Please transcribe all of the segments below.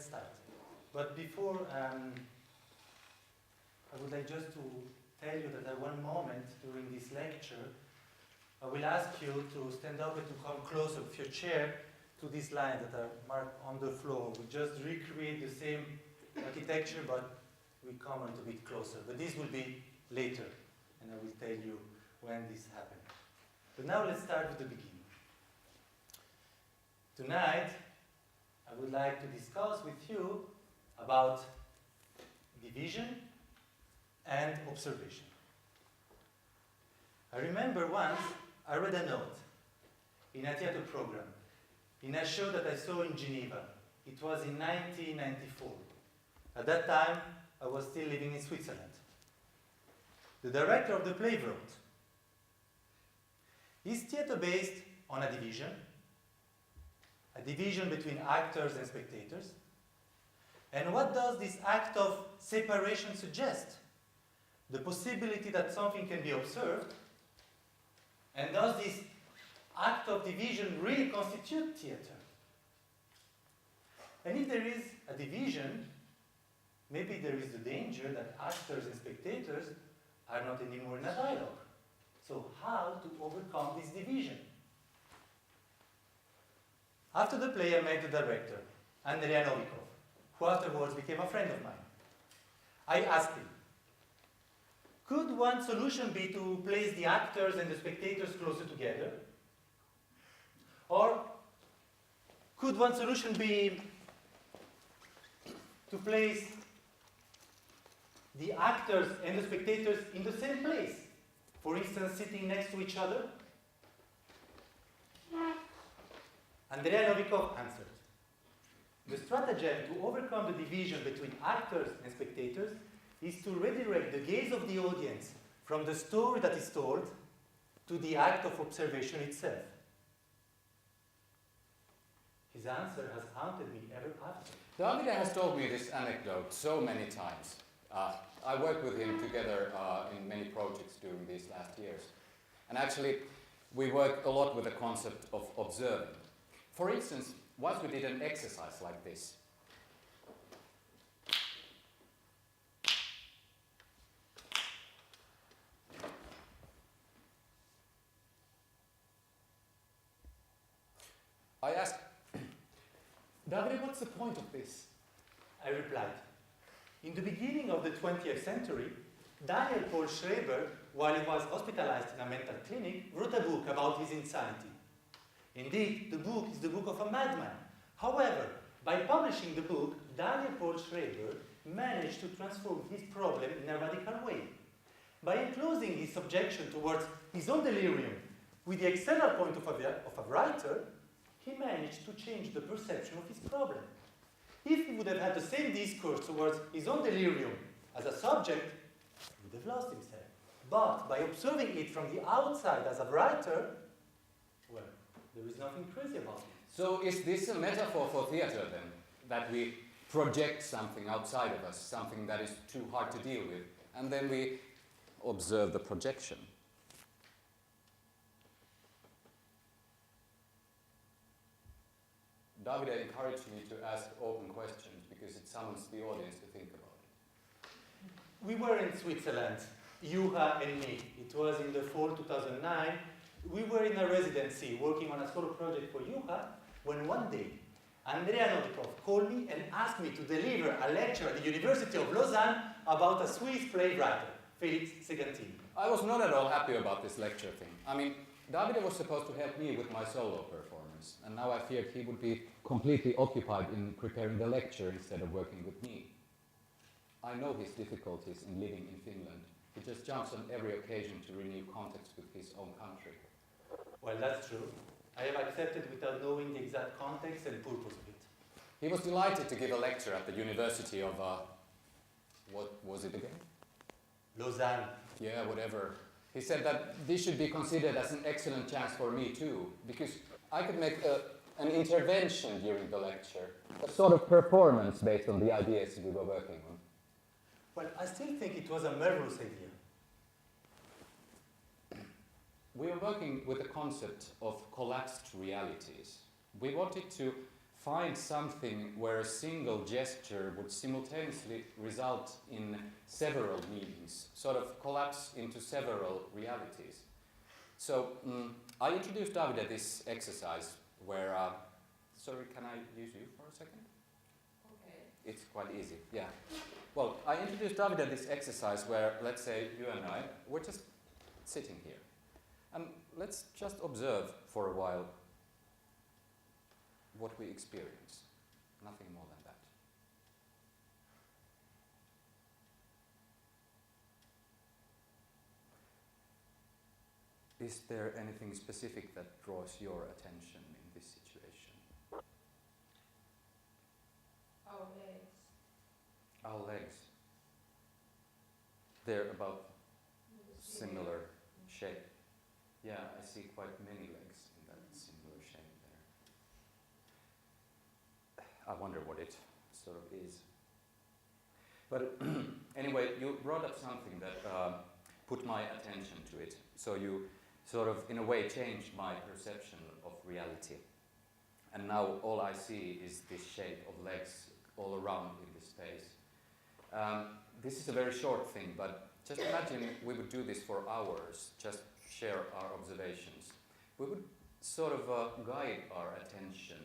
let's start. But before, I would like just to tell you that at one moment during this lecture, I will ask you to stand up and to come closer with your chair to these lines that are marked on the floor. We just recreate the same architecture, but we come a little bit closer. But this will be later, and I will tell you when this happened. But now let's start with the beginning. Tonight, I would like to discuss with you about division and observation. I remember once I read a note in a theater program in a show that I saw in Geneva. It was in 1994. At that time, I was still living in Switzerland. The director of the play wrote, "Is theater based on a division between actors and spectators? And what does this act of separation suggest? The possibility that something can be observed? And does this act of division really constitute theater? And if there is a division, maybe there is the danger that actors and spectators are not anymore in a dialogue. So how to overcome this division?" After the play, I met the director, Andrea Novikov, who afterwards became a friend of mine. I asked him, could one solution be to place the actors and the spectators closer together? Or could one solution be to place the actors and the spectators in the same place, for instance, sitting next to each other? Andrea Novikov answered, "The stratagem to overcome the division between actors and spectators is to redirect the gaze of the audience from the story that is told to the act of observation itself." His answer has haunted me ever after. Davide has told me this anecdote so many times. I worked with him together in many projects during these last years. And actually, we work a lot with the concept of observing. For instance, once we did an exercise like this. I asked, "Davide, what's the point of this?" I replied, "In the beginning of the 20th century, Daniel Paul Schreber, while he was hospitalized in a mental clinic, wrote a book about his insanity. Indeed, the book is the book of a madman. However, by publishing the book, Daniel Paul Schreber managed to transform his problem in a radical way. By enclosing his subjection towards his own delirium with the external point of a writer, he managed to change the perception of his problem. If he would have had the same discourse towards his own delirium as a subject, he would have lost himself. But by observing it from the outside as a writer, well, there is nothing crazy about it." So is this a metaphor for theater then? That we project something outside of us, something that is too hard to deal with, and then we observe the projection? Davide encouraged me to ask open questions because it summons the audience to think about it. We were in Switzerland, Juha and me. It was in the fall 2009. We were in a residency working on a solo project for Juha when one day Andrea Novikov called me and asked me to deliver a lecture at the University of Lausanne about a Swiss playwright, Felix Segantini. I was not at all happy about this lecture thing. I mean, Davide was supposed to help me with my solo performance, and now I feared he would be completely occupied in preparing the lecture instead of working with me. I know his difficulties in living in Finland. He just jumps on every occasion to renew contacts with his own country. Well, that's true. I have accepted without knowing the exact context and purpose of it. He was delighted to give a lecture at the University of, what was it again? Lausanne. Yeah, whatever. He said that this should be considered as an excellent chance for me too, because I could make an intervention during the lecture, a sort of performance based on the ideas we were working on. Well, I still think it was a marvelous idea. We were working with the concept of collapsed realities. We wanted to find something where a single gesture would simultaneously result in several meanings, sort of collapse into several realities. So I introduced Davide this exercise where, sorry, can I use you for a second? Okay. It's quite easy, yeah. Well, I introduced Davide this exercise where, let's say, you and I, we're just sitting here. And let's just observe for a while what we experience. Nothing more than that. Is there anything specific that draws your attention in this situation? Our legs. Our legs. They're about similar shape. Yeah, I see quite many legs in that similar shape there. I wonder what it sort of is. But anyway, you brought up something that put my attention to it. So you sort of, in a way, changed my perception of reality. And now all I see is this shape of legs all around in the space. This is a very short thing, but just imagine we would do this for hours, just share our observations. We would sort of guide our attention,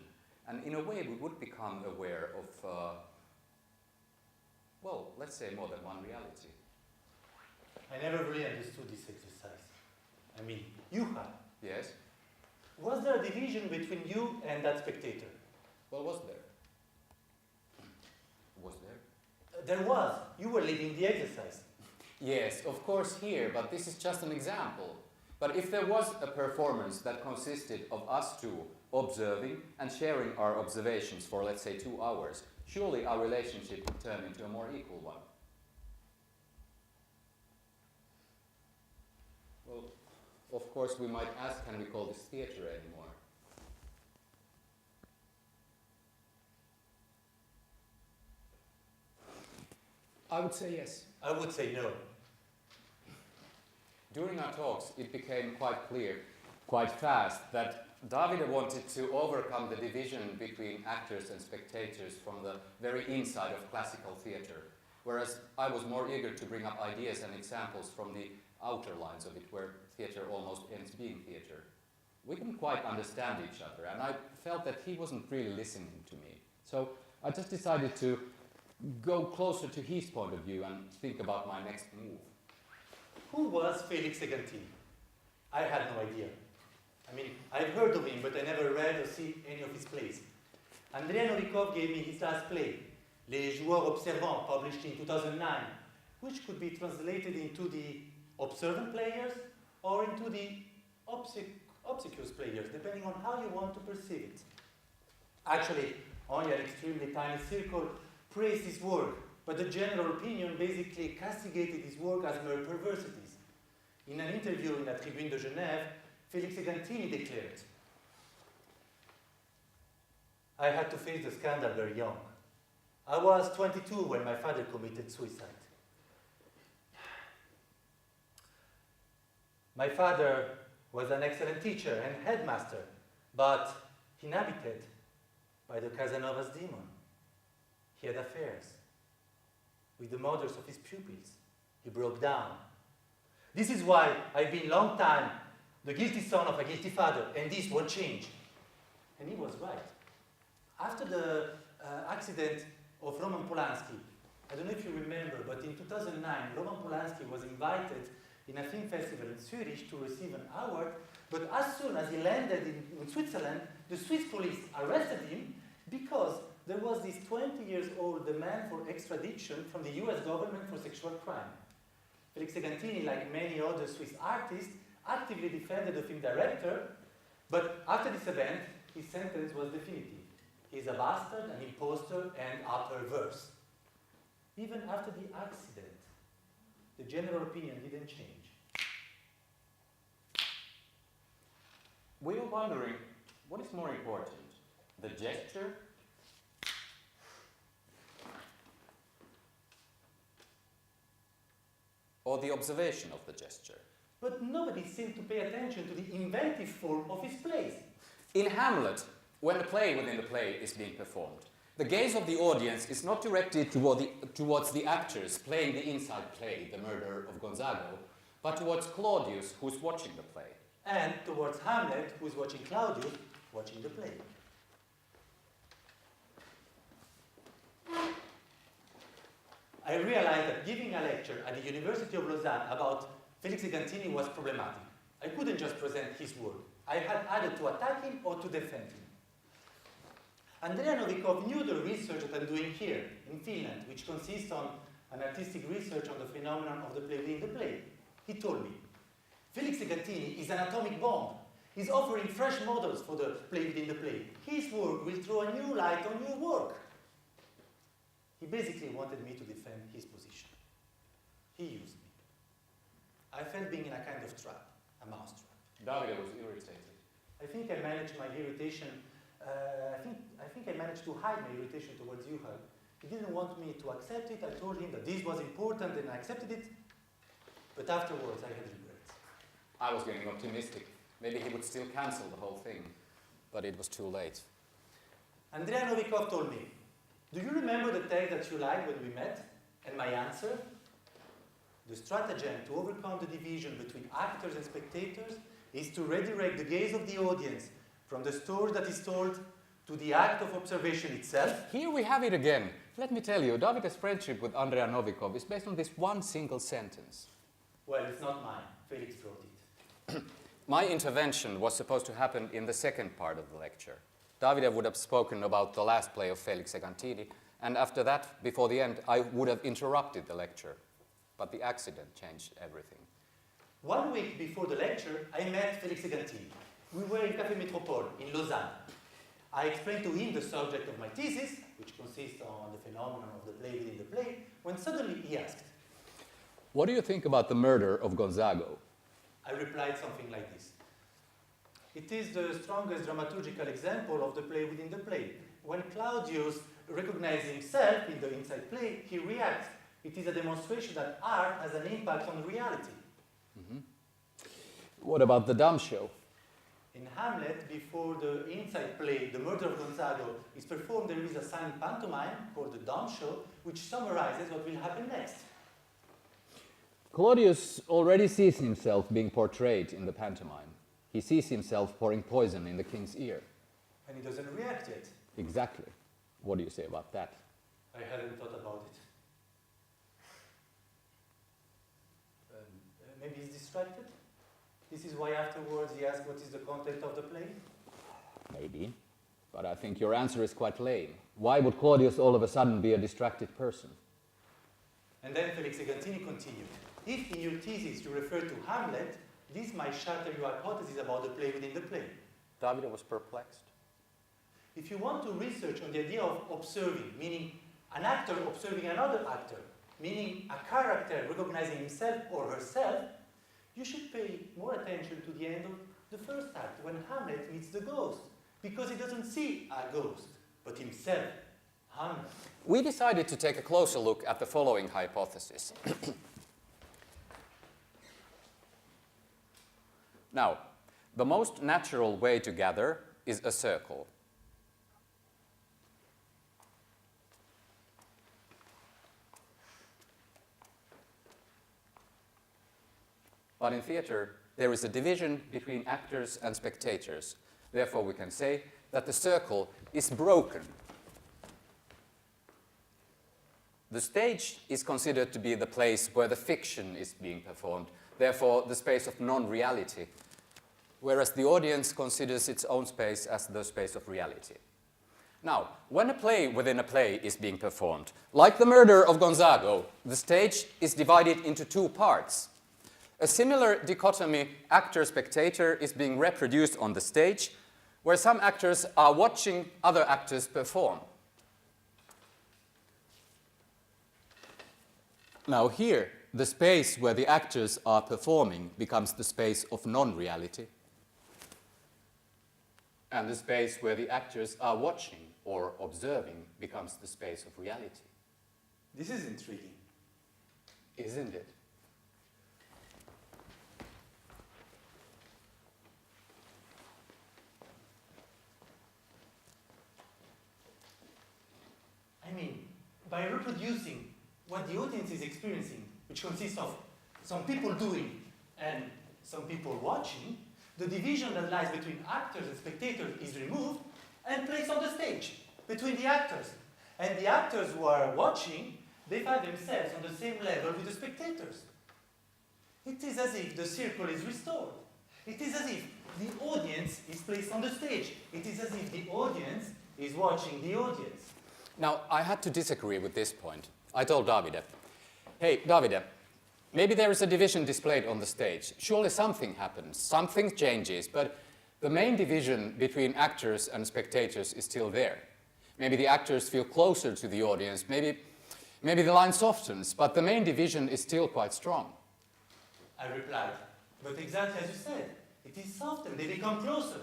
and in a way we would become aware of, well, let's say more than one reality. I never really understood this exercise. I mean, you had. Yes? Was there a division between you and that spectator? Well, was there? Was there? There was. You were leading the exercise. Yes, of course here, but this is just an example. But if there was a performance that consisted of us two observing and sharing our observations for, let's say, 2 hours, surely our relationship would turn into a more equal one. Well, of course we might ask, can we call this theatre anymore? I would say yes. I would say no. During our talks, it became quite clear, quite fast, that Davide wanted to overcome the division between actors and spectators from the very inside of classical theatre, whereas I was more eager to bring up ideas and examples from the outer lines of it, where theatre almost ends being theatre. We didn't quite understand each other, and I felt that he wasn't really listening to me. So I just decided to go closer to his point of view and think about my next move. Who was Felix Segantini? I had no idea. I mean, I've heard of him, but I never read or seen any of his plays. Andrea Novikov gave me his last play, Les Joueurs Observants, published in 2009, which could be translated into the observant players or into the obsequious players, depending on how you want to perceive it. Actually, only an extremely tiny circle praised his work, but the general opinion basically castigated his work as mere perversities. In an interview in La Tribune de Genève, Felix Segantini declared, "I had to face the scandal very young. I was 22 when my father committed suicide. My father was an excellent teacher and headmaster, but inhabited by the Casanovas demon. He had affairs with the mothers of his pupils. He broke down. This is why I've been long time the guilty son of a guilty father, and this won't change." And he was right. After the accident of Roman Polanski, I don't know if you remember, but in 2009, Roman Polanski was invited in a film festival in Zurich to receive an award, but as soon as he landed in Switzerland, the Swiss police arrested him because there was this 20-year-old demand for extradition from the US government for sexual crime. Felix Segantini, like many other Swiss artists, actively defended the film director, but after this event, his sentence was definitive. He's a bastard, an impostor, and a perverse. Even after the accident, the general opinion didn't change. We were wondering, what is more important, the gesture or the observation of the gesture? But nobody seemed to pay attention to the inventive form of his plays. In Hamlet, when a play within the play is being performed, the gaze of the audience is not directed towards the actors playing the inside play, The Murder of Gonzago, but towards Claudius, who's watching the play. And towards Hamlet, who's watching Claudius, watching the play. I realized that giving a lecture at the University of Lausanne about Felix Egantini was problematic. I couldn't just present his work. I had either to attack him or to defend him. Andrea Novikov knew the research that I'm doing here in Finland, which consists on an artistic research on the phenomenon of the play within the play. He told me, Felix Egantini is an atomic bomb. He's offering fresh models for the play within the play. His work will throw a new light on your work. He basically wanted me to defend his position. He used me. I felt being in a kind of trap, a mousetrap. Davide was irritated. I think I managed my irritation. I think I managed to hide my irritation towards Juhal. He didn't want me to accept it. I told him that this was important and I accepted it. But afterwards, I had regrets. I was getting optimistic. Maybe he would still cancel the whole thing. But it was too late. Andrea Novikov told me, do you remember the text that you liked when we met? And my answer? The stratagem to overcome the division between actors and spectators is to redirect the gaze of the audience from the story that is told to the act of observation itself. Here we have it again. Let me tell you, Davide's friendship with Andrea Novikov is based on this one single sentence. Well, it's not mine. Felix wrote it. My intervention was supposed to happen in the second part of the lecture. Davide would have spoken about the last play of Felix Egantini, and after that, before the end, I would have interrupted the lecture. But the accident changed everything. 1 week before the lecture, I met Felix Egantini. We were in Café Métropole in Lausanne. I explained to him the subject of my thesis, which consists on the phenomenon of the play within the play, when suddenly he asked, What do you think about the murder of Gonzago? I replied something like this. It is the strongest dramaturgical example of the play within the play. When Claudius recognizes himself in the inside play, he reacts. It is a demonstration that art has an impact on reality. Mm-hmm. What about the dumb show? In Hamlet, before the inside play, The Murder of Gonzago, is performed, there is a silent pantomime called the dumb show, which summarizes what will happen next. Claudius already sees himself being portrayed in the pantomime. He sees himself pouring poison in the king's ear. And he doesn't react yet. Exactly. What do you say about that? I hadn't thought about it. Maybe he's distracted? This is why afterwards he asks what is the content of the play? Maybe. But I think your answer is quite lame. Why would Claudius all of a sudden be a distracted person? And then Felix Egantini continued. If in your thesis you refer to Hamlet, this might shatter your hypothesis about the play within the play. Davide was perplexed. If you want to research on the idea of observing, meaning an actor observing another actor, meaning a character recognizing himself or herself, you should pay more attention to the end of the first act, when Hamlet meets the ghost, because he doesn't see a ghost, but himself, Hamlet. We decided to take a closer look at the following hypothesis. Now, the most natural way to gather is a circle. But in theater, there is a division between actors and spectators. Therefore, we can say that the circle is broken. The stage is considered to be the place where the fiction is being performed, therefore the space of non-reality, whereas the audience considers its own space as the space of reality. Now, when a play within a play is being performed, like The Murder of Gonzago, the stage is divided into two parts. A similar dichotomy, actor-spectator, is being reproduced on the stage, where some actors are watching other actors perform. Now here, the space where the actors are performing becomes the space of non-reality, and the space where the actors are watching or observing becomes the space of reality. This is intriguing. Isn't it? reproducing what the audience is experiencing, which consists of some people doing and some people watching, the division that lies between actors and spectators is removed and placed on the stage between the actors. And the actors who are watching, they find themselves on the same level with the spectators. It is as if the circle is restored. It is as if the audience is placed on the stage. It is as if the audience is watching the audience. Now, I had to disagree with this point. I told Davide, hey, Davide, maybe there is a division displayed on the stage. Surely something happens, something changes, but the main division between actors and spectators is still there. Maybe the actors feel closer to the audience, maybe the line softens, but the main division is still quite strong. I replied, but exactly as you said, it is softened, they become closer.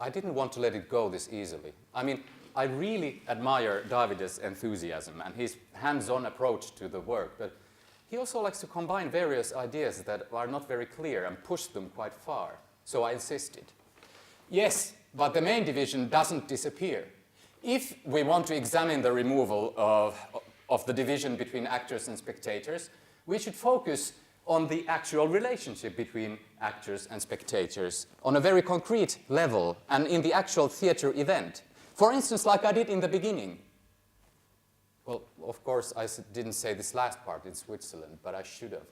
I didn't want to let it go this easily. I mean, I really admire Davide's enthusiasm and his hands-on approach to the work, but he also likes to combine various ideas that are not very clear and push them quite far. So I insisted. Yes, but the main division doesn't disappear. If we want to examine the removal of the division between actors and spectators, we should focus on the actual relationship between actors and spectators on a very concrete level and in the actual theater event. For instance, like I did in the beginning. Well, of course, I didn't say this last part in Switzerland, but I should have.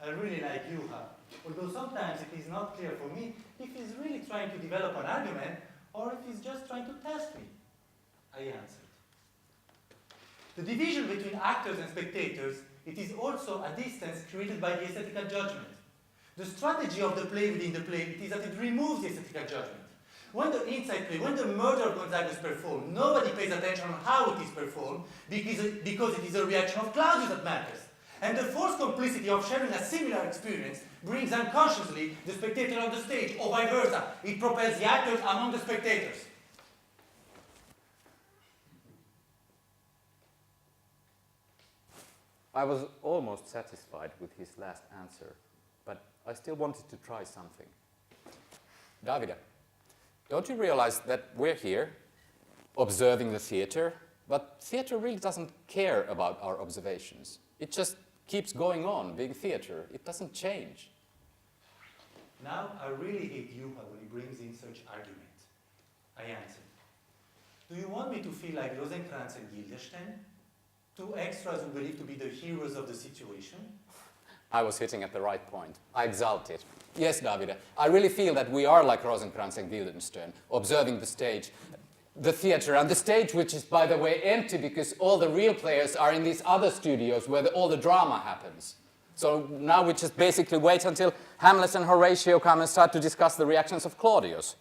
I really like Juha, although sometimes it is not clear for me if he's really trying to develop an argument or if he's just trying to test me. I answered. The division between actors and spectators, it is also a distance created by the aesthetical judgment. The strategy of the play within the play, it is that it removes the aesthetical judgment. When the inside play, when the murder of Gonzaga is performed, nobody pays attention on how it is performed because it is a reaction of Claudius that matters. And the forced complicity of sharing a similar experience brings unconsciously the spectator on the stage, or vice versa. It propels the actors among the spectators. I was almost satisfied with his last answer, but I still wanted to try something. Davide, don't you realize that we're here, observing the theater, but theater really doesn't care about our observations. It just keeps going on, being theater. It doesn't change. Now I really hate Juha when he brings in such argument. I answered. Do you want me to feel like Rosenkranz and Guildenstern? Two extras who believe to be the heroes of the situation? I was hitting at the right point. I exulted. Yes, Davide, I really feel that we are like Rosenkranz and Guildenstern, observing the stage, the theater, and the stage, which is, by the way, empty because all the real players are in these other studios where all the drama happens. So now we just basically wait until Hamlet and Horatio come and start to discuss the reactions of Claudius.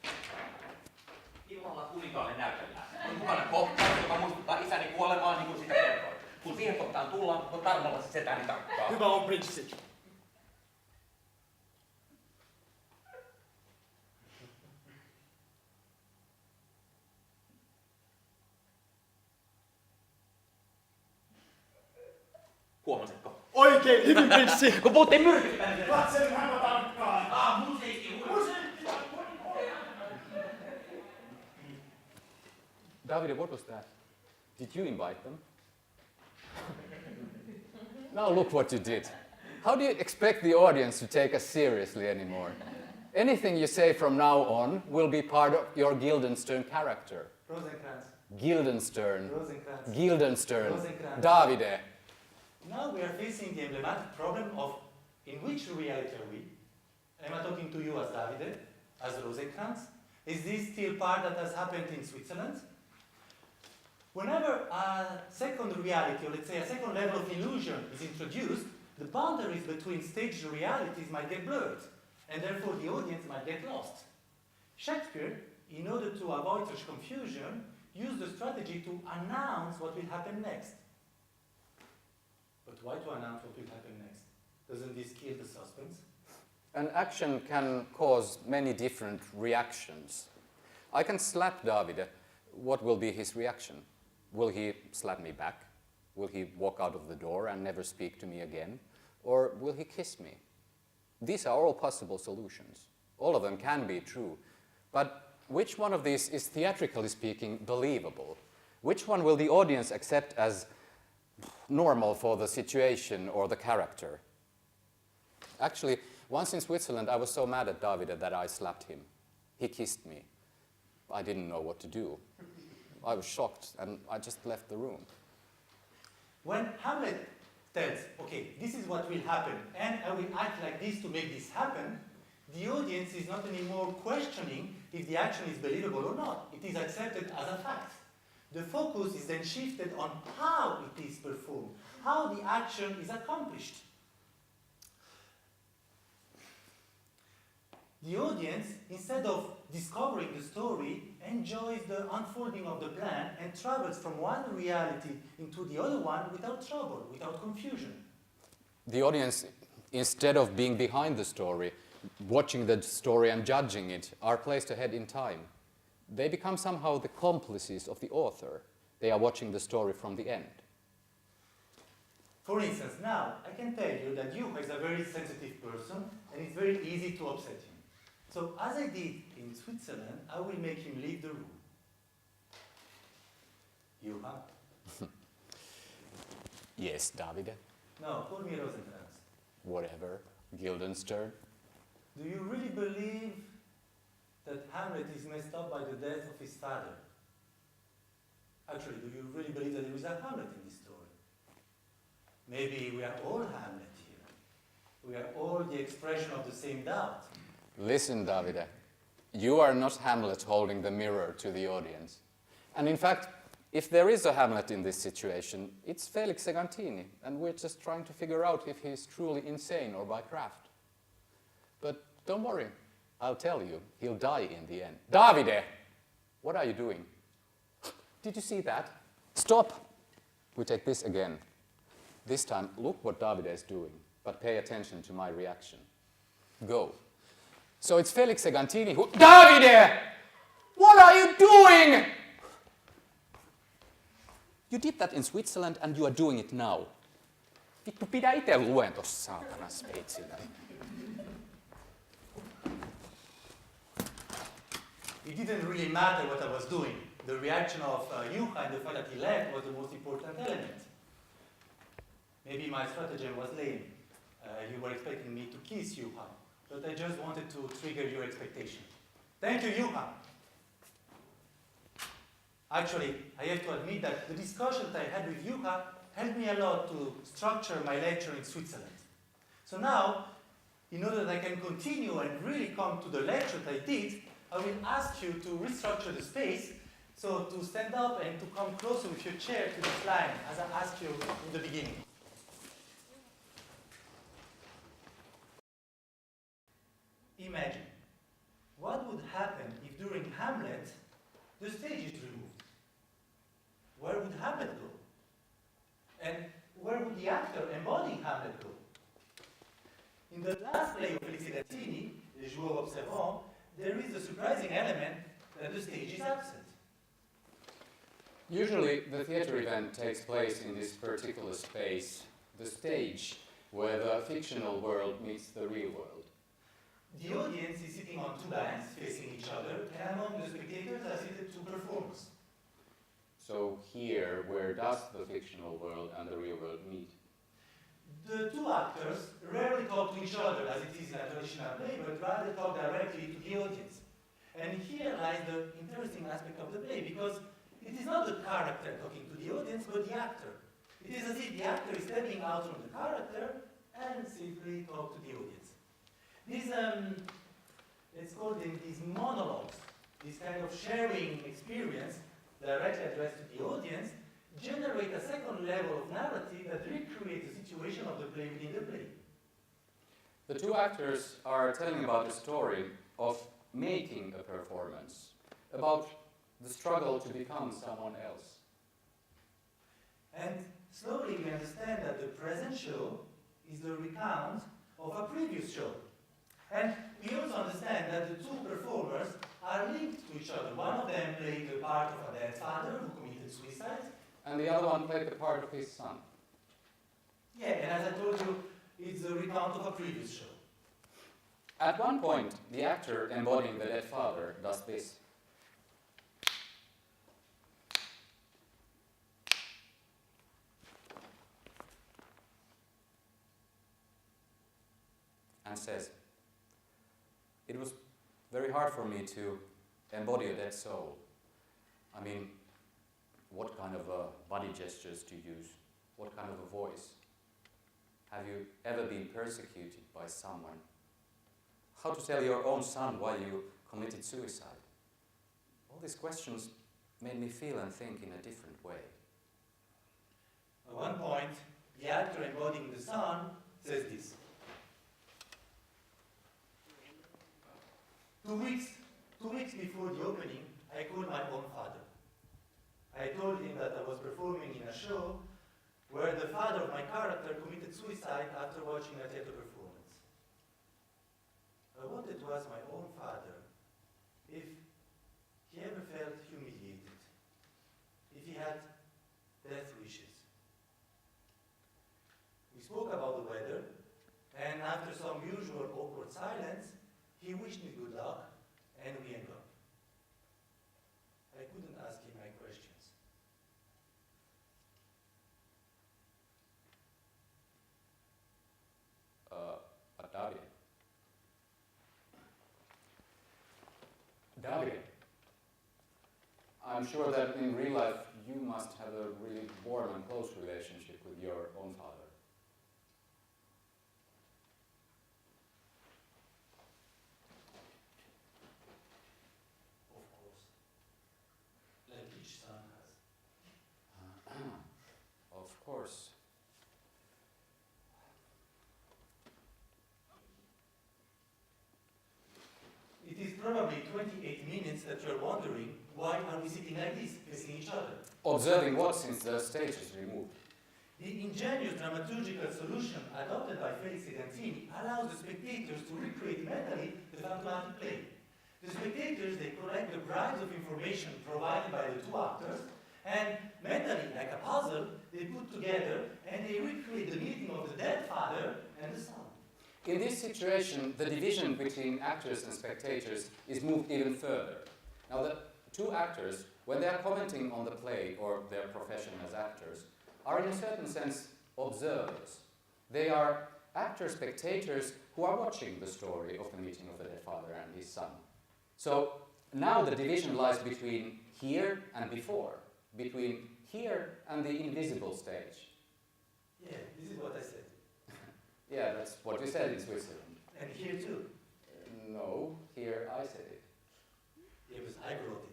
Illalla kuninkaalle näytellään. On mukana kohtaus, joka muistuttaa isäni kuolemaa, niin kuin sitä kerroin. Kun siihen kohtaan tullaan, on tarmolla se setäni tarkkaa. Hyvä on, prinssi. Huomasitko? Oikein hyvin, prinssi. Kun puhuttiin myrkystä, niin Katselin häntä tarkkaan. musiikki. Davide, what was that? Did you invite them? Now look what you did. How do you expect the audience to take us seriously anymore? Anything you say from now on will be part of your Guildenstern character. Rosenkranz. Guildenstern. Rosenkranz. Guildenstern. Rosenkranz. Davide. Now we are facing the emblematic problem of in which reality are we? Am I talking to you as Davide, as Rosenkranz? Is this still part that has happened in Switzerland? Whenever a second reality, or let's say a second level of illusion is introduced, the boundaries between staged realities might get blurred, and therefore the audience might get lost. Shakespeare, in order to avoid such confusion, used the strategy to announce what will happen next. But why to announce what will happen next? Doesn't this kill the suspense? An action can cause many different reactions. I can slap Davide. What will be his reaction? Will he slap me back? Will he walk out of the door and never speak to me again? Or will he kiss me? These are all possible solutions. All of them can be true. But which one of these is, theatrically speaking, believable? Which one will the audience accept as normal for the situation or the character? Actually, once in Switzerland, I was so mad at Davide that I slapped him. He kissed me. I didn't know what to do. I was shocked, and I just left the room. When Hamlet tells, okay, this is what will happen, and I will act like this to make this happen, the audience is not anymore questioning if the action is believable or not. It is accepted as a fact. The focus is then shifted on how it is performed, how the action is accomplished. The audience, instead of discovering the story, enjoys the unfolding of the plan and travels from one reality into the other one without trouble, without confusion. The audience, instead of being behind the story, watching the story and judging it, are placed ahead in time. They become somehow the complices of the author. They are watching the story from the end. For instance, now I can tell you that Juha is a very sensitive person and it's very easy to upset him. So as I did in Switzerland, I will make him leave the room. Juha? Yes, Davide. No, call me Rosenkrantz. Whatever. Guildenstern. Do you really believe that Hamlet is messed up by the death of his father? Actually, do you really believe that there is a Hamlet in this story? Maybe we are all Hamlet here. We are all the expression of the same doubt. Listen, Davide. You are not Hamlet holding the mirror to the audience. And in fact, if there is a Hamlet in this situation, it's Felix Segantini, and we're just trying to figure out if he's truly insane or by craft. But don't worry, I'll tell you, he'll die in the end. Davide! What are you doing? Did you see that? Stop! We take this again. This time, look what Davide is doing, but pay attention to my reaction. Go. So it's Felix Segantini who... Davide! What are you doing? You did that in Switzerland and you are doing it now. Vittu, pidä ite luentos, saatana Sveitsillä. It didn't really matter what I was doing. The reaction of Juha and the fact that he left was the most important element. Maybe my stratagem was lame. You were expecting me to kiss Juha, but I just wanted to trigger your expectation. Thank you, Juha. Actually, I have to admit that the discussion that I had with Juha helped me a lot to structure my lecture in Switzerland. So now, in order that I can continue and really come to the lecture that I did, I will ask you to restructure the space, so to stand up and to come closer with your chair to this line, as I asked you in the beginning. Imagine, what would happen if during Hamlet, the stage is removed? Where would Hamlet go? And where would the actor embodying Hamlet go? In the last play of Felix Segantini, Les Joueurs Observants, there is a surprising element that the stage is absent. Usually the theatre event takes place in this particular space, the stage, where the fictional world meets the real world. The audience is sitting on two banks facing each other, and among the spectators are seated two performers. So here, where does the fictional world and the real world meet? The two actors rarely talk to each other as it is in a traditional play, but rather talk directly to the audience. And here lies the interesting aspect of the play, because it is not the character talking to the audience, but the actor. It is as if the actor is stepping out from the character and simply talk to the audience. These, let's call them these monologues, this kind of sharing experience directly addressed to the audience, generate a second level of narrative that recreates the situation of the play within the play. The two actors are telling about the story of making a performance, about the struggle to become someone else. And slowly we understand that the present show is the recount of a previous show. And we also understand that the two performers are linked to each other. One of them played the part of a dead father who committed suicide. And the other one played the part of his son. Yeah, and as I told you, it's the recount of a previous show. At one point, the actor embodying the dead father does this. and says, "It was very hard for me to embody a dead soul. I mean, what kind of body gestures to use? What kind of a voice? Have you ever been persecuted by someone? How to tell your own son why you committed suicide?" All these questions made me feel and think in a different way. At one point, the actor embodying the son says this. 2 weeks before the opening, I called my own father. I told him that I was performing in a show where the father of my character committed suicide after watching a theater performance. I wanted to ask my own father if he ever felt humiliated, if he had death wishes. We spoke about the weather, and after some usual awkward silence, he wished me good luck, and we hung up. I couldn't ask him my questions. Davide, I'm sure that in real life you must have a really warm and close relationship with your own father. Of course. Like each son has. Of course. It is probably 28 minutes that you're wondering, why are we sitting like this, facing each other? Observing what since the stage is removed? The ingenious dramaturgical solution adopted by Felix Segantini allows the spectators to recreate mentally the phantomatic play. The spectators, they collect the bribes of information provided by the two actors, and mentally, like a puzzle, they put together and they recreate the meeting of the dead father and the son. In this situation, the division between actors and spectators is moved even further. Now, the two actors, when they are commenting on the play or their profession as actors, are in a certain sense observers. They are actor-spectators who are watching the story of the meeting of the dead father and his son. So now the division lies between here and before, between here and the invisible stage. Yeah, this is what I said. Yeah, that's what you said in Switzerland. And here too. No, here I said it. It was I wrote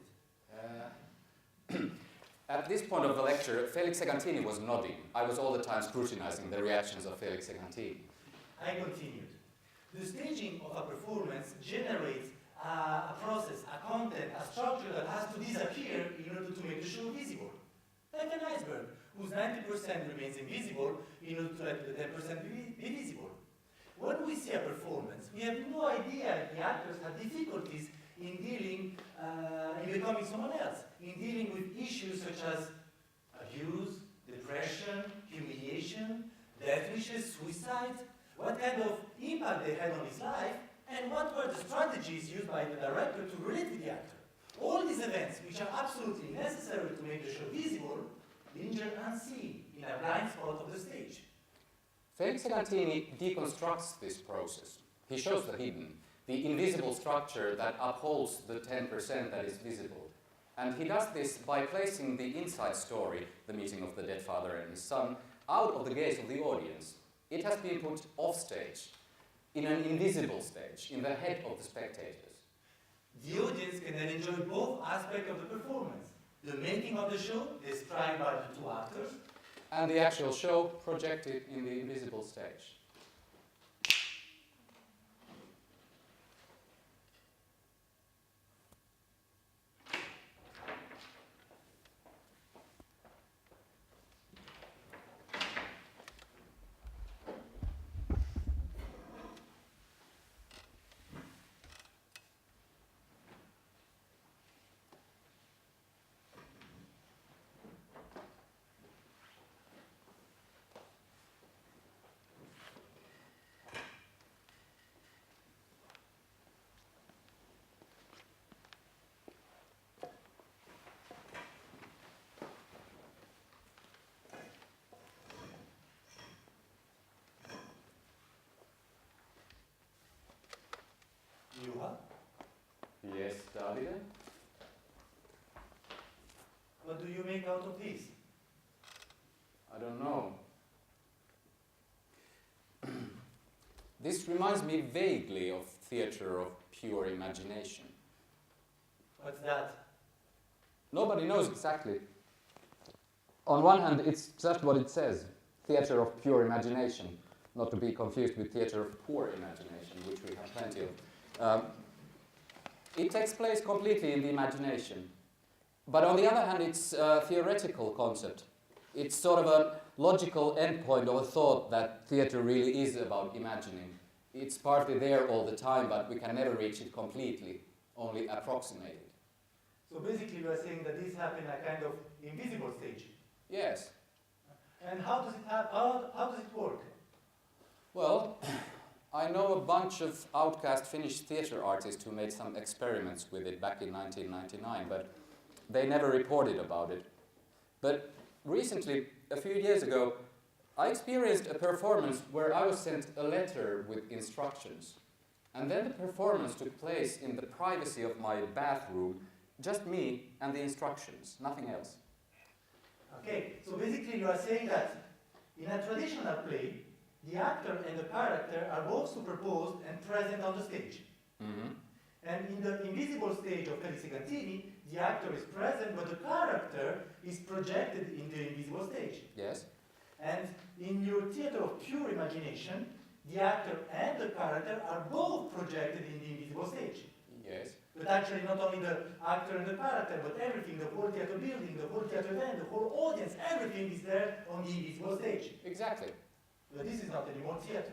it. At this point of the lecture, Felix Segantini was nodding. I was all the time scrutinizing the reactions of Felix Segantini. I continued. The staging of a performance generates a process, a content, a structure that has to disappear in order to make the show visible. Like an iceberg, whose 90% remains invisible in order to let the 10% be visible. When we see a performance, we have no idea the actors have difficulties in dealing, in becoming someone else, in dealing with issues such as abuse, depression, humiliation, death wishes, suicide, what kind of impact they had on his life, and what were the strategies used by the director to relate with the actor. All these events, which are absolutely necessary to make the show visible, linger unseen in a blind spot of the stage. Felix Segantini deconstructs this process. He shows the hidden, the invisible structure that upholds the 10% that is visible. And he does this by placing the inside story, the meeting of the dead father and his son, out of the gaze of the audience. It has been put off stage, in an invisible stage, in the head of the spectators. The audience can then enjoy both aspects of the performance. The making of the show, described by the two actors, and the actual show projected in the invisible stage. Juha, Yes, Davide? what do you make out of this? I don't know. This reminds me vaguely of theatre of pure imagination. What's that? Nobody knows exactly. On one hand, it's just what it says, theatre of pure imagination, not to be confused with theatre of poor imagination, which we have plenty of. It takes place completely in the imagination. But on the other hand, it's a theoretical concept. It's sort of a logical endpoint of a thought that theatre really is about imagining. It's partly there all the time, but we can never reach it completely, only approximate it. So basically you are saying that this happened in a kind of invisible stage. Yes. And how does it how does it work? Well, I know a bunch of outcast Finnish theatre artists who made some experiments with it back in 1999, but they never reported about it. But recently, a few years ago, I experienced a performance where I was sent a letter with instructions. And then the performance took place in the privacy of my bathroom, just me and the instructions, nothing else. Okay, so basically you are saying that in a traditional play, the actor and the character are both superposed and present on the stage. Mm-hmm. And in the invisible stage of Felix Segantini, the actor is present, but the character is projected in the invisible stage. Yes. And in your theater of pure imagination, the actor and the character are both projected in the invisible stage. Yes. But actually not only the actor and the character, but everything, the whole theater building, the whole theater event, the whole audience, everything is there on the invisible stage. Exactly. But this is not anymore theater.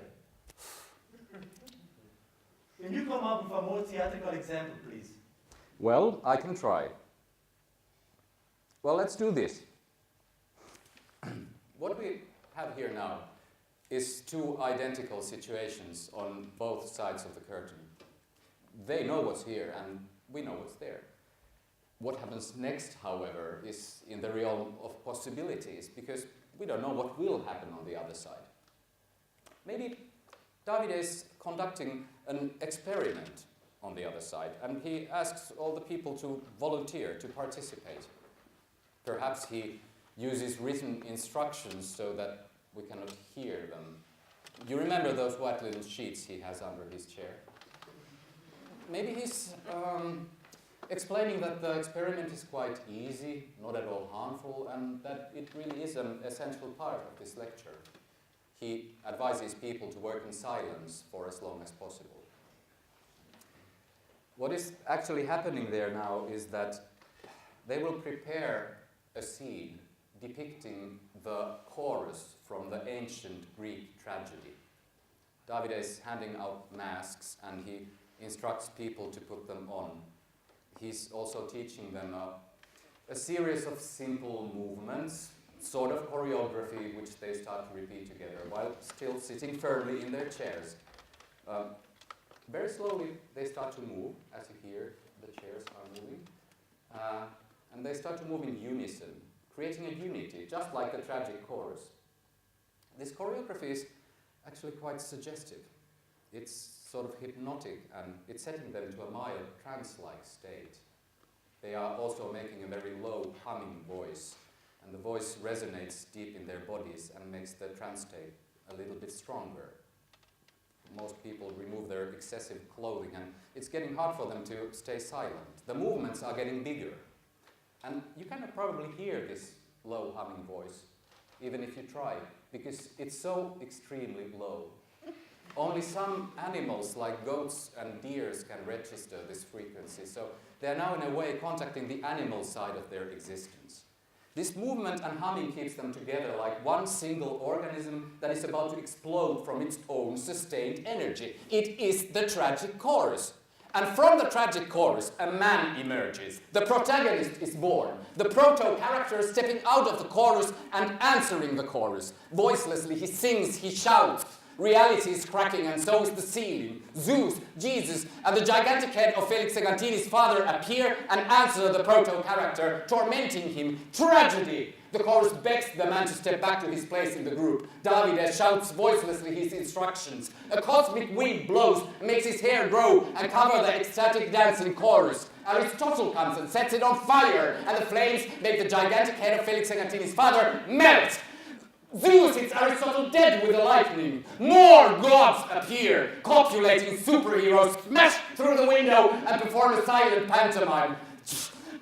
Can you come up with a more theatrical example, please? Well, I can try. Well, let's do this. What we have here now is two identical situations on both sides of the curtain. They know what's here and we know what's there. What happens next, however, is in the realm of possibilities, because we don't know what will happen on the other side. Maybe Davide is conducting an experiment on the other side, and he asks all the people to volunteer, to participate. Perhaps he uses written instructions so that we cannot hear them. You remember those white little sheets he has under his chair? Maybe he's explaining that the experiment is quite easy, not at all harmful, and that it really is an essential part of this lecture. He advises people to work in silence for as long as possible. What is actually happening there now is that they will prepare a scene depicting the chorus from the ancient Greek tragedy. Davide is handing out masks and he instructs people to put them on. He's also teaching them a series of simple movements, sort of choreography, which they start to repeat together while still sitting firmly in their chairs. Very slowly they start to move, as you hear, the chairs are moving. And they start to move in unison, creating a unity, just like the tragic chorus. This choreography is actually quite suggestive. It's sort of hypnotic, and it's setting them to a mild trance-like state. They are also making a very low humming voice, and the voice resonates deep in their bodies and makes the trance state a little bit stronger. Most people remove their excessive clothing, and it's getting hard for them to stay silent. The movements are getting bigger, and you cannot probably hear this low humming voice, even if you try, because it's so extremely low. Only some animals, like goats and deers, can register this frequency, so they are now in a way contacting the animal side of their existence. This movement and humming keeps them together like one single organism that is about to explode from its own sustained energy. It is the tragic chorus. And from the tragic chorus, a man emerges. The protagonist is born. The proto-character stepping out of the chorus and answering the chorus. Voicelessly he sings, he shouts. Reality is cracking and so is the ceiling. Zeus, Jesus, and the gigantic head of Felix Segantini's father appear and answer the proto-character, tormenting him. Tragedy! The chorus begs the man to step back to his place in the group. Davide shouts voicelessly his instructions. A cosmic wind blows, makes his hair grow and cover the ecstatic dancing chorus. Aristotle comes and sets it on fire, and the flames make the gigantic head of Felix Egantini's father melt. Zeus hits Aristotle dead with the lightning. More gods appear. Copulating superheroes smash through the window and perform a silent pantomime.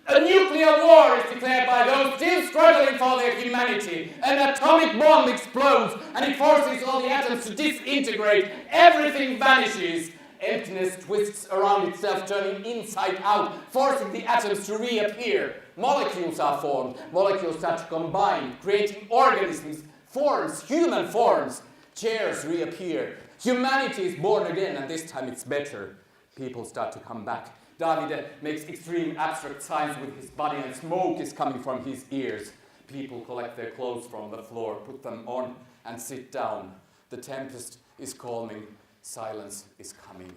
A nuclear war is declared by those still struggling for their humanity. An atomic bomb explodes and it forces all the atoms to disintegrate. Everything vanishes. Emptiness twists around itself, turning inside out, forcing the atoms to reappear. Molecules are formed. Molecules start to combine, creating organisms, forms, human forms. Chairs reappear. Humanity is born again, and this time it's better. People start to come back. Davide makes extreme abstract signs with his body, and smoke is coming from his ears. People collect their clothes from the floor, put them on, and sit down. The tempest is calming. Silence is coming.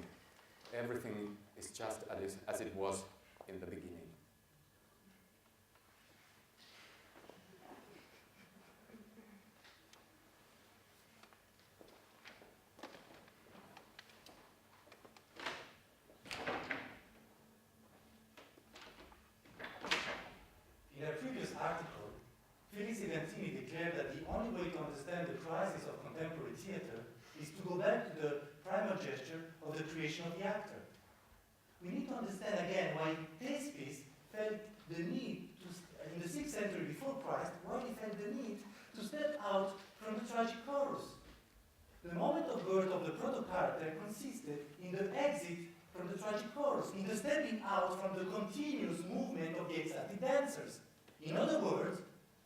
Everything is just as it was in the beginning. In a previous article, Felix Egantini declared that the only way to understand the crisis of contemporary theater is to go back to the primal gesture of the creation of the actor. We need to understand again why Thespis felt the need to, in the 6th century before Christ, why he felt the need to step out from the tragic chorus. The moment of birth of the proto-character consisted in the exit from the tragic chorus, in the stepping out from the continuous movement of the ecstatic dancers. In other words,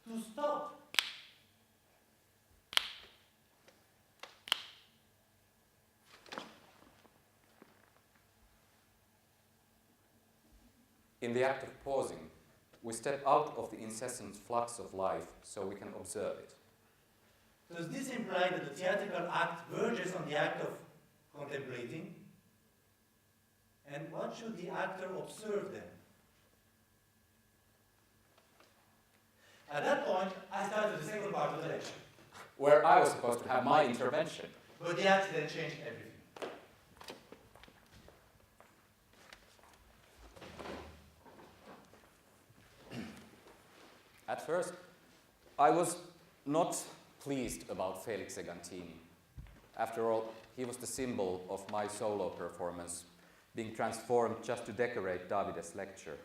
to stop. In the act of pausing, we step out of the incessant flux of life so we can observe it. Does this imply that the theatrical act verges on the act of contemplating? And what should the actor observe then? At that point, I started the second part of the lecture. Where I was supposed to have my intervention. But the accident changed everything. At first, I was not pleased about Felix Egantini. After all, he was the symbol of my solo performance, being transformed just to decorate Davide's lecture.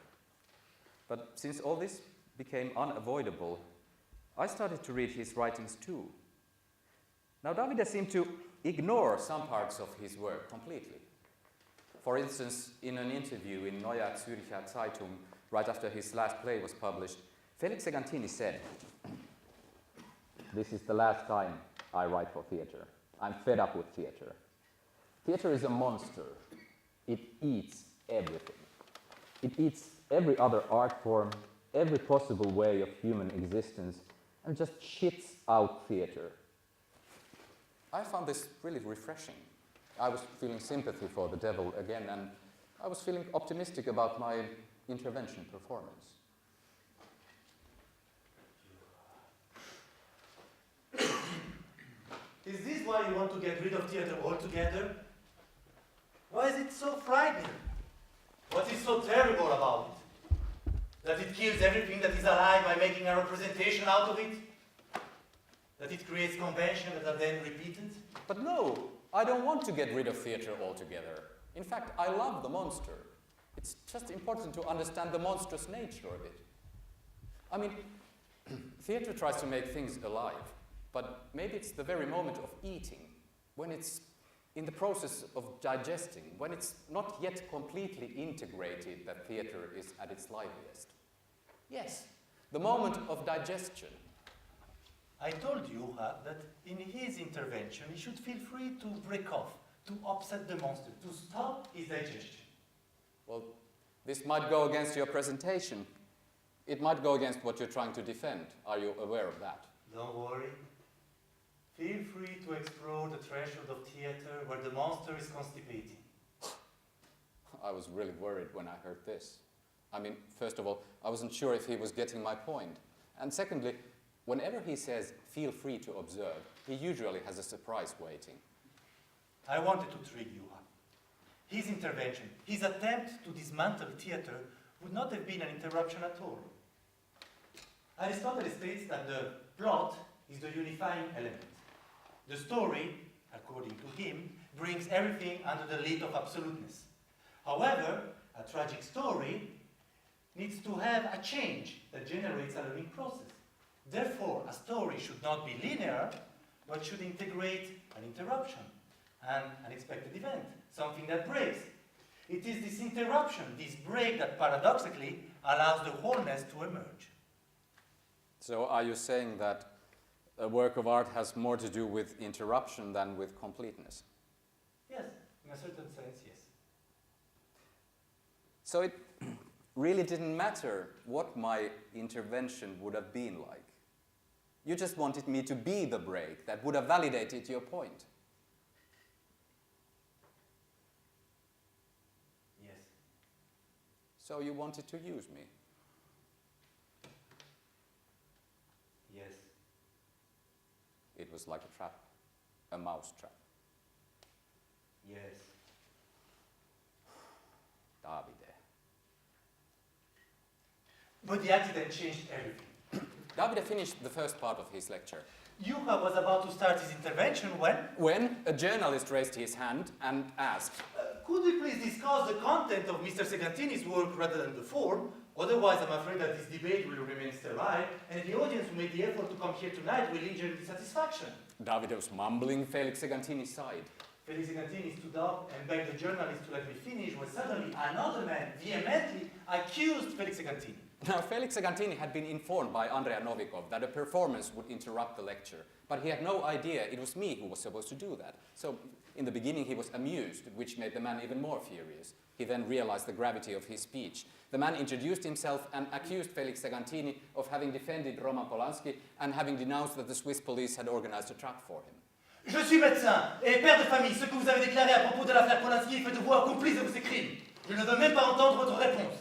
But since all this became unavoidable, I started to read his writings too. Now, Davide seemed to ignore some parts of his work completely. For instance, in an interview in Neue Zürcher Zeitung, right after his last play was published, Felix Egantini said, "This is the last time I write for theater. I'm fed up with theater. Theater is a monster. It eats everything. It eats every other art form, every possible way of human existence, and just shits out theater." I found this really refreshing. I was feeling sympathy for the devil again, and I was feeling optimistic about my intervention performance. Is this why you want to get rid of theater altogether? Why is it so frightening? What is so terrible about it? That it kills everything that is alive by making a representation out of it? That it creates conventions that are then repeated? But no, I don't want to get rid of theater altogether. In fact, I love the monster. It's just important to understand the monstrous nature of it. I mean, theater tries to make things alive, but maybe it's the very moment of eating, when it's in the process of digesting, when it's not yet completely integrated, that theater is at its liveliest. Yes, the moment of digestion. I told Juha that in his intervention he should feel free to break off, to upset the monster, to stop his digestion. Well, this might go against your presentation. It might go against what you're trying to defend. Are you aware of that? Don't worry. Feel free to explore the threshold of theater where the monster is constipating. I was really worried when I heard this. I mean, first of all, I wasn't sure if he was getting my point. And secondly, whenever he says, feel free to observe, he usually has a surprise waiting. I wanted to trick you. His intervention, his attempt to dismantle theater would not have been an interruption at all. Aristotle states that the plot is the unifying element. The story, according to him, brings everything under the lid of absoluteness. However, a tragic story needs to have a change that generates a learning process. Therefore, a story should not be linear, but should integrate an interruption, an unexpected event, something that breaks. It is this interruption, this break, that paradoxically allows the wholeness to emerge. So are you saying that a work of art has more to do with interruption than with completeness? Yes, in a certain sense, yes. So it really didn't matter what my intervention would have been like. You just wanted me to be the break that would have validated your point. Yes. So you wanted to use me. Yes. It was like a trap, a mouse trap. Yes. Davide. But the accident changed everything. Davide finished the first part of his lecture. Juha was about to start his intervention When a journalist raised his hand and asked, could we please discuss the content of Mr. Segantini's work rather than the form? Otherwise, I'm afraid that this debate will remain sterile, and the audience who made the effort to come here tonight will lead in dissatisfaction. Davide was mumbling. Felix Segantini sighed. Felix Segantini stood up and begged the journalist to let me finish, when suddenly another man vehemently accused Felix Segantini. Now, Felix Segantini had been informed by Andrea Novikov that a performance would interrupt the lecture, but he had no idea it was me who was supposed to do that. So, in the beginning, he was amused, which made the man even more furious. He then realized the gravity of his speech. The man introduced himself and accused Felix Segantini of having defended Roman Polanski and having denounced that the Swiss police had organized a trap for him. Je suis médecin et père de famille. Ce que vous avez déclaré à propos de l'affaire Polanski fait de vous un complice de ces crimes. Je ne veux même pas entendre votre réponse.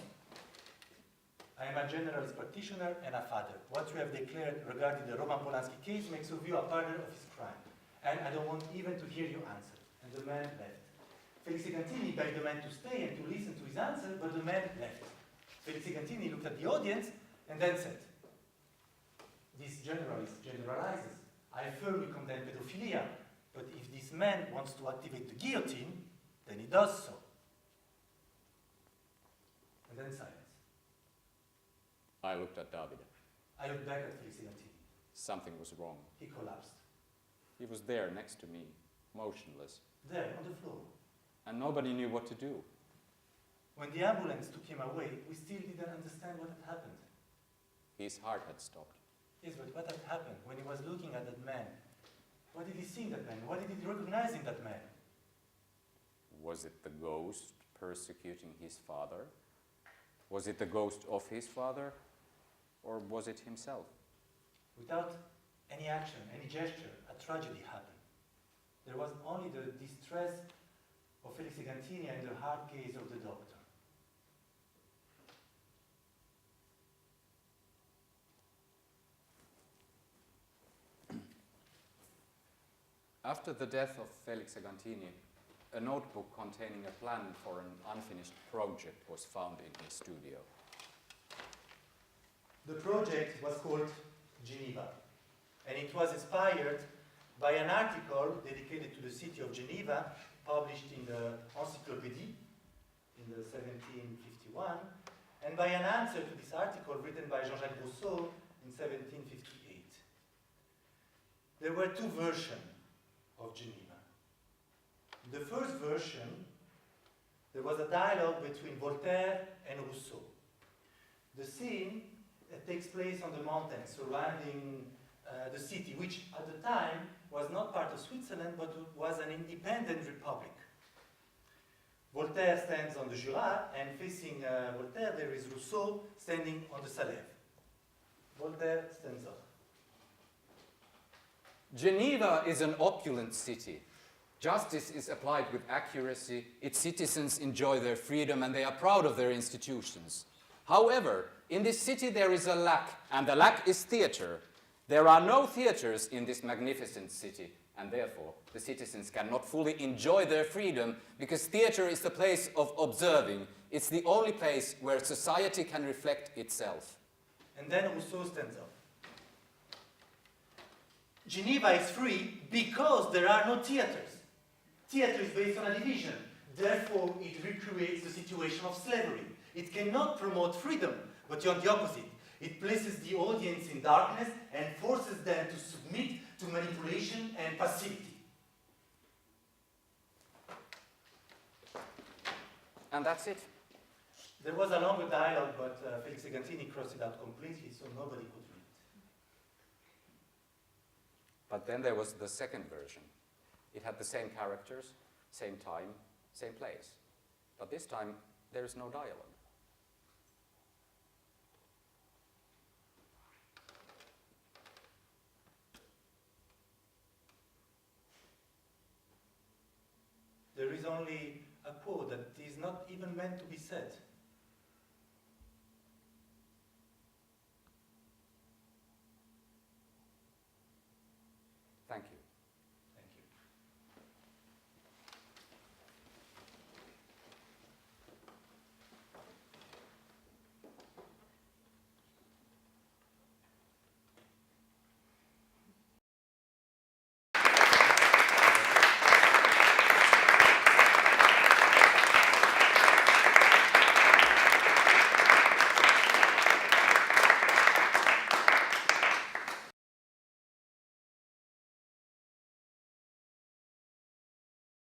I am a generalist practitioner and a father. What you have declared regarding the Roman Polanski case makes of you a partner of his crime. And I don't want even to hear your answer. And the man left. Felix Segantini begged the man to stay and to listen to his answer, but the man left. Felix Segantini looked at the audience and then said, this generalist generalizes. I firmly condemn pedophilia, but if this man wants to activate the guillotine, then he does so. And then silence. I looked at Davide. I looked back at Felix Segantini. Something was wrong. He collapsed. He was there next to me, motionless. There, on the floor. And nobody knew what to do. When the ambulance took him away, we still didn't understand what had happened. His heart had stopped. Yes, but what had happened when he was looking at that man? What did he see in that man? What did he recognize in that man? Was it the ghost persecuting his father? Was it the ghost of his father? Or was it himself? Without any action, any gesture, a tragedy happened. There was only the distress of Felix Segantini and the hard gaze of the doctor. After the death of Felix Segantini, a notebook containing a plan for an unfinished project was found in his studio. The project was called Geneva, and it was inspired by an article dedicated to the city of Geneva, published in the Encyclopédie in the 1751, and by an answer to this article written by Jean-Jacques Rousseau in 1758. There were two versions of Geneva. In the first version, there was a dialogue between Voltaire and Rousseau. The scene takes place on the mountains surrounding the city, which at the time was not part of Switzerland, but was an independent republic. Voltaire stands on the Jura, and facing Voltaire there is Rousseau standing on the Salève. Voltaire stands up. Geneva is an opulent city. Justice is applied with accuracy, its citizens enjoy their freedom, and they are proud of their institutions. However, in this city there is a lack, and the lack is theatre. There are no theatres in this magnificent city, and therefore the citizens cannot fully enjoy their freedom because theatre is the place of observing. It's the only place where society can reflect itself. And then Rousseau stands up. Geneva is free because there are no theatres. Theatre is based on a division. Therefore, it recreates the situation of slavery. It cannot promote freedom, but on the opposite. It places the audience in darkness and forces them to submit to manipulation and passivity. And that's it. There was a longer dialogue, but Felix Egantini crossed it out completely, so nobody could read it. But then there was the second version. It had the same characters, same time, same place. But this time, there is no dialogue. There is only a quote that is not even meant to be said. Thank you.